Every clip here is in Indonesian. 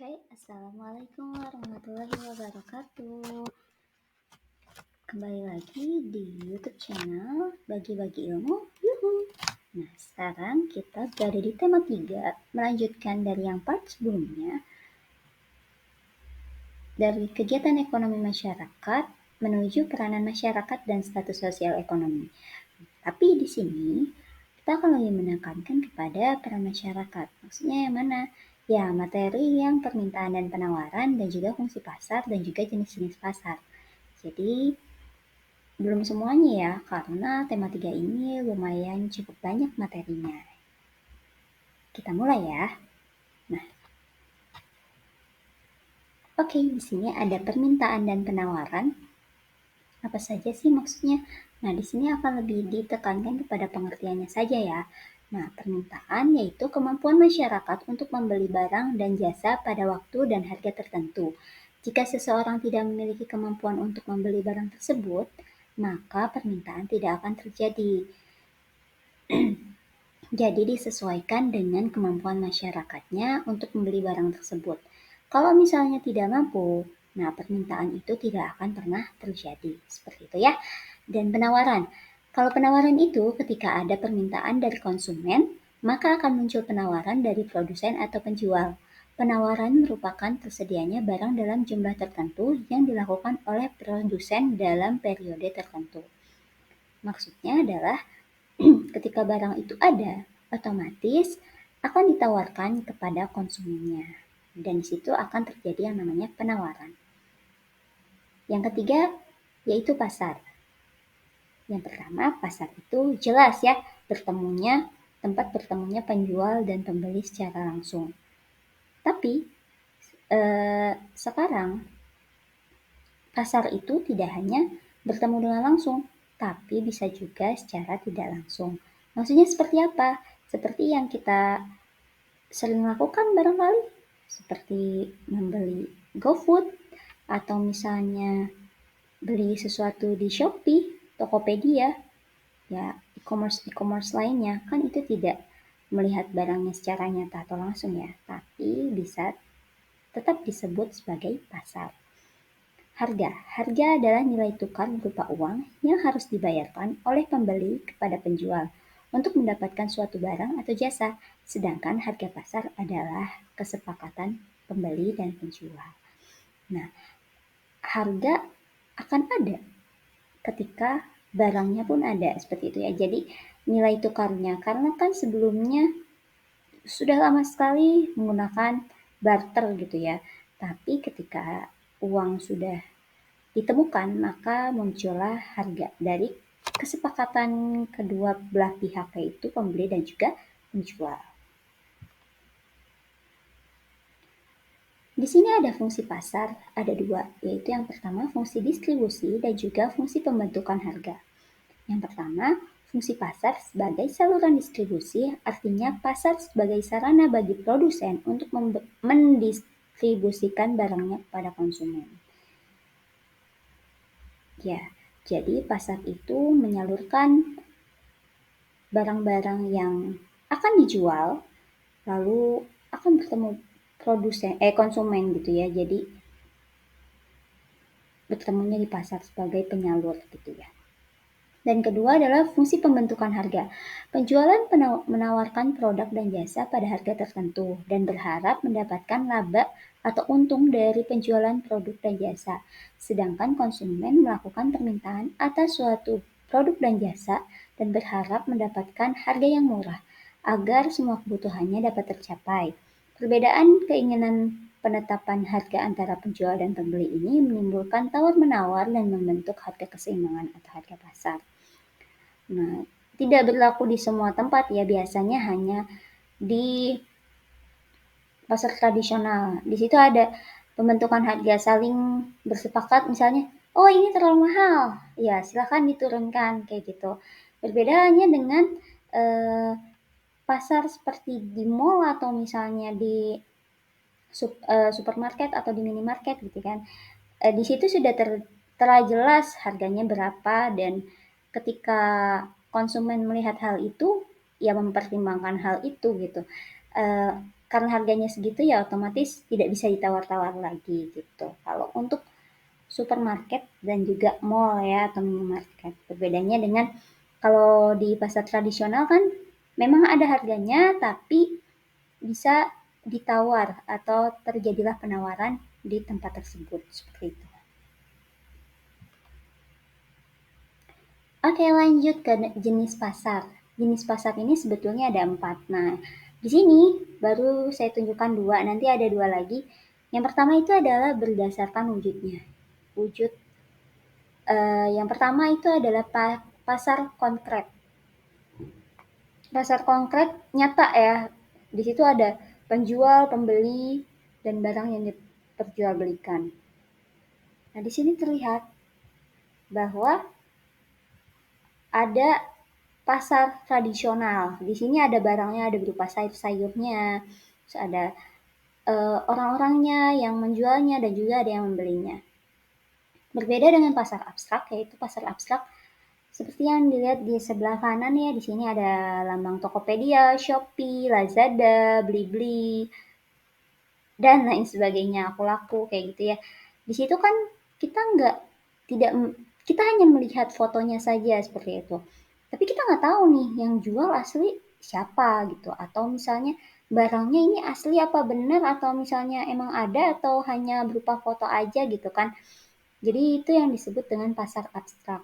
Hai, Assalamualaikum warahmatullahi wabarakatuh. Kembali lagi di YouTube channel Bagi-Bagi Ilmu. Yuhu. Nah, sekarang kita berada di tema 3, melanjutkan dari yang part sebelumnya, dari kegiatan ekonomi masyarakat menuju peranan masyarakat dan status sosial ekonomi. Tapi di sini kita akan lebih menekankan kepada peran masyarakat. Maksudnya yang mana? Ya, materi yang permintaan dan penawaran dan juga fungsi pasar dan juga jenis-jenis pasar. Jadi, belum semuanya ya, karena tema 3 ini lumayan cukup banyak materinya. Kita mulai ya. Nah, oke, di sini ada permintaan dan penawaran. Apa saja sih maksudnya? Nah, di sini akan lebih ditekankan kepada pengertiannya saja ya. Nah, permintaan yaitu kemampuan masyarakat untuk membeli barang dan jasa pada waktu dan harga tertentu. Jika seseorang tidak memiliki kemampuan untuk membeli barang tersebut, maka permintaan tidak akan terjadi. Jadi disesuaikan dengan kemampuan masyarakatnya untuk membeli barang tersebut. Kalau misalnya tidak mampu, nah permintaan itu tidak akan pernah terjadi. Seperti itu ya. Dan penawaran. Kalau penawaran itu ketika ada permintaan dari konsumen, maka akan muncul penawaran dari produsen atau penjual. Penawaran merupakan tersedianya barang dalam jumlah tertentu yang dilakukan oleh produsen dalam periode tertentu. Maksudnya adalah ketika barang itu ada, otomatis akan ditawarkan kepada konsumennya. Dan di situ akan terjadi yang namanya penawaran. Yang ketiga, yaitu pasar. Yang pertama, pasar itu jelas ya, tempat bertemunya penjual dan pembeli secara langsung. Tapi sekarang pasar itu tidak hanya bertemu dengan langsung, tapi bisa juga secara tidak langsung. Maksudnya seperti apa? Seperti yang kita sering lakukan barangkali, seperti membeli GoFood, atau misalnya beli sesuatu di Shopee, Tokopedia, ya e-commerce lainnya, kan itu tidak melihat barangnya secara nyata atau langsung ya, tapi bisa tetap disebut sebagai pasar. Harga adalah nilai tukar berupa uang yang harus dibayarkan oleh pembeli kepada penjual untuk mendapatkan suatu barang atau jasa, sedangkan harga pasar adalah kesepakatan pembeli dan penjual. Nah, harga akan ada ketika barangnya pun ada, seperti itu ya. Jadi nilai tukarnya, karena kan sebelumnya sudah lama sekali menggunakan barter gitu ya. Tapi ketika uang sudah ditemukan, maka muncullah harga dari kesepakatan kedua belah pihak, yaitu pembeli dan juga penjual. Di sini ada fungsi pasar, ada dua, yaitu yang pertama fungsi distribusi dan juga fungsi pembentukan harga. Yang pertama, fungsi pasar sebagai saluran distribusi, artinya pasar sebagai sarana bagi produsen untuk mendistribusikan barangnya kepada konsumen. Ya, jadi pasar itu menyalurkan barang-barang yang akan dijual, lalu akan bertemu konsumen gitu ya. Jadi bertemunya di pasar sebagai penyalur gitu ya. Dan kedua adalah fungsi pembentukan harga. Penjualan menawarkan produk dan jasa pada harga tertentu dan berharap mendapatkan laba atau untung dari penjualan produk dan jasa. Sedangkan konsumen melakukan permintaan atas suatu produk dan jasa dan berharap mendapatkan harga yang murah agar semua kebutuhannya dapat tercapai. Perbedaan keinginan penetapan harga antara penjual dan pembeli ini menimbulkan tawar-menawar dan membentuk harga keseimbangan atau harga pasar. Nah, tidak berlaku di semua tempat ya, biasanya hanya di pasar tradisional. Di situ ada pembentukan harga, saling bersepakat misalnya, oh ini terlalu mahal, ya silakan diturunkan kayak gitu. Perbedaannya dengan pasar seperti di mall atau misalnya di supermarket atau di minimarket gitu kan. Di situ sudah tera jelas harganya berapa, dan ketika konsumen melihat hal itu, ya mempertimbangkan hal itu gitu. karena harganya segitu ya otomatis tidak bisa ditawar-tawar lagi gitu. Kalau untuk supermarket dan juga mall ya atau minimarket. Perbedaannya dengan kalau di pasar tradisional kan memang ada harganya tapi bisa ditawar atau terjadilah penawaran di tempat tersebut seperti itu. Oke, lanjut ke jenis pasar. Jenis pasar ini sebetulnya ada 4. Nah, di sini baru saya tunjukkan 2, nanti ada 2 lagi. Yang pertama itu adalah berdasarkan wujudnya. Wujud yang pertama itu adalah pasar konkret. Pasar konkret nyata ya. Di situ ada penjual, pembeli, dan barang yang diperjualbelikan. Nah, di sini terlihat bahwa ada pasar tradisional. Di sini ada barangnya, ada berupa sayur-sayurnya, terus ada orang-orangnya yang menjualnya dan juga ada yang membelinya. Berbeda dengan pasar abstrak, yaitu pasar abstrak seperti yang dilihat di sebelah kanan ya, di sini ada lambang Tokopedia, Shopee, Lazada, Blibli, dan lain sebagainya, Aku-Laku kayak gitu ya. Di situ kan kita tidak kita hanya melihat fotonya saja seperti itu. Tapi kita nggak tahu nih yang jual asli siapa gitu, atau misalnya barangnya ini asli apa benar, atau misalnya emang ada atau hanya berupa foto aja gitu kan. Jadi itu yang disebut dengan pasar abstrak.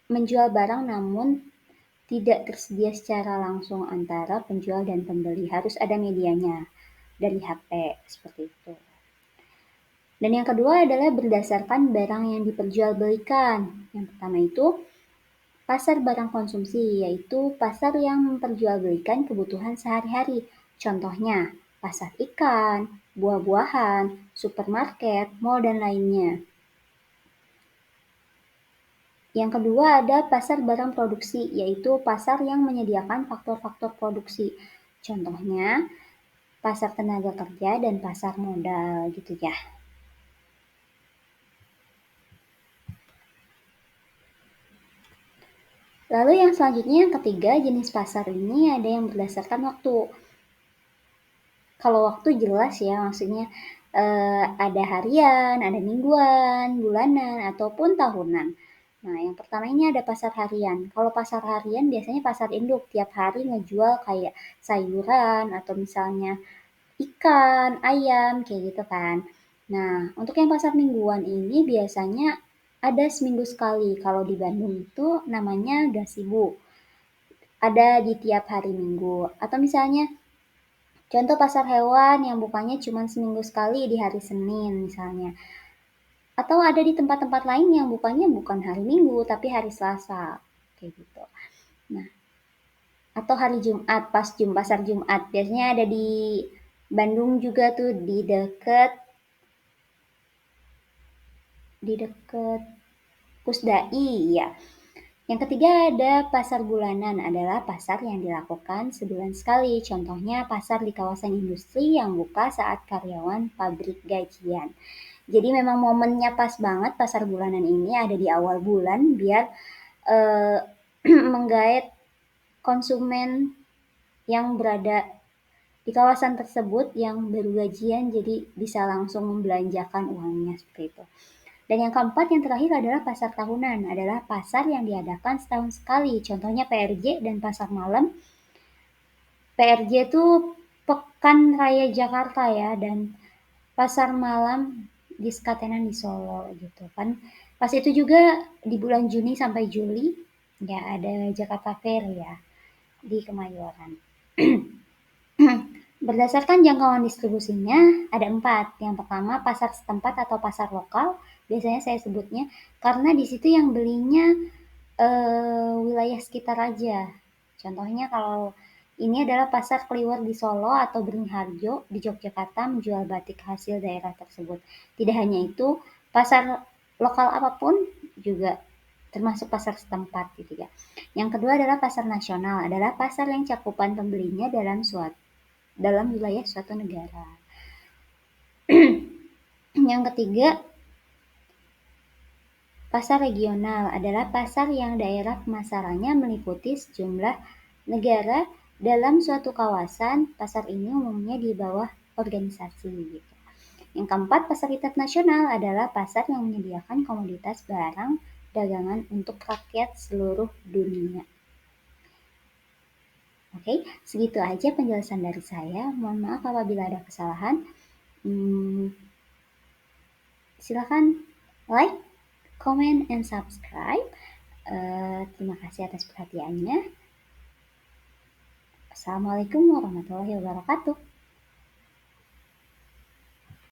Menjual barang namun tidak tersedia secara langsung antara penjual dan pembeli, harus ada medianya dari HP seperti itu. Dan yang kedua adalah berdasarkan barang yang diperjualbelikan. Yang pertama itu pasar barang konsumsi, yaitu pasar yang memperjualbelikan kebutuhan sehari-hari. Contohnya, pasar ikan, buah-buahan, supermarket, mal, dan lainnya. Yang kedua ada pasar barang produksi, yaitu pasar yang menyediakan faktor-faktor produksi. Contohnya, pasar tenaga kerja dan pasar modal gitu ya. Lalu yang selanjutnya yang ketiga, jenis pasar ini ada yang berdasarkan waktu. Kalau waktu jelas ya, maksudnya ada harian, ada mingguan, bulanan, ataupun tahunan. Nah, yang pertama ini ada pasar harian. Kalau pasar harian biasanya pasar induk, tiap hari ngejual kayak sayuran atau misalnya ikan, ayam, kayak gitu kan. Nah, untuk yang pasar mingguan ini biasanya ada seminggu sekali. Kalau di Bandung itu namanya Gasibu. Ada di tiap hari Minggu. Atau misalnya contoh pasar hewan yang bukanya cuma seminggu sekali di hari Senin misalnya. Atau ada di tempat-tempat lain yang bukanya bukan hari Minggu tapi hari Selasa. Kayak gitu. Nah, atau hari Jumat, pas pasar Jumat. Biasanya ada di Bandung juga tuh di deket Pusdai ya. Yang ketiga ada pasar bulanan, adalah pasar yang dilakukan sebulan sekali. Contohnya pasar di kawasan industri yang buka saat karyawan pabrik gajian. Jadi memang momennya pas banget pasar bulanan ini ada di awal bulan biar eh, menggait konsumen yang berada di kawasan tersebut yang baru gajian jadi bisa langsung membelanjakan uangnya seperti itu. Dan yang keempat, yang terakhir adalah pasar tahunan, adalah pasar yang diadakan setahun sekali. Contohnya PRJ dan pasar malam. PRJ itu Pekan Raya Jakarta ya, dan pasar malam di Skatenan di Solo gitu kan. Pas itu juga di bulan Juni sampai Juli ya ada Jakarta Fair ya di Kemayoran. Berdasarkan jangkauan distribusinya ada 4. Yang pertama pasar setempat atau pasar lokal, biasanya saya sebutnya karena di situ yang belinya wilayah sekitar aja. Contohnya kalau ini adalah pasar Kliwon di Solo atau Beringharjo di Yogyakarta menjual batik hasil daerah tersebut. Tidak hanya itu, pasar lokal apapun juga termasuk pasar setempat gitu ya. Yang kedua adalah pasar nasional, adalah pasar yang cakupan pembelinya dalam wilayah suatu negara. Yang ketiga, pasar regional adalah pasar yang daerah pemasarannya meliputi sejumlah negara Dalam suatu kawasan, pasar ini umumnya di bawah organisasi gitu. Yang keempat, pasar internasional adalah pasar yang menyediakan komoditas barang dagangan untuk rakyat seluruh dunia. Oke, segitu aja penjelasan dari saya. Mohon maaf apabila ada kesalahan. Silakan like, comment, and subscribe. Terima kasih atas perhatiannya. Assalamualaikum warahmatullahi wabarakatuh.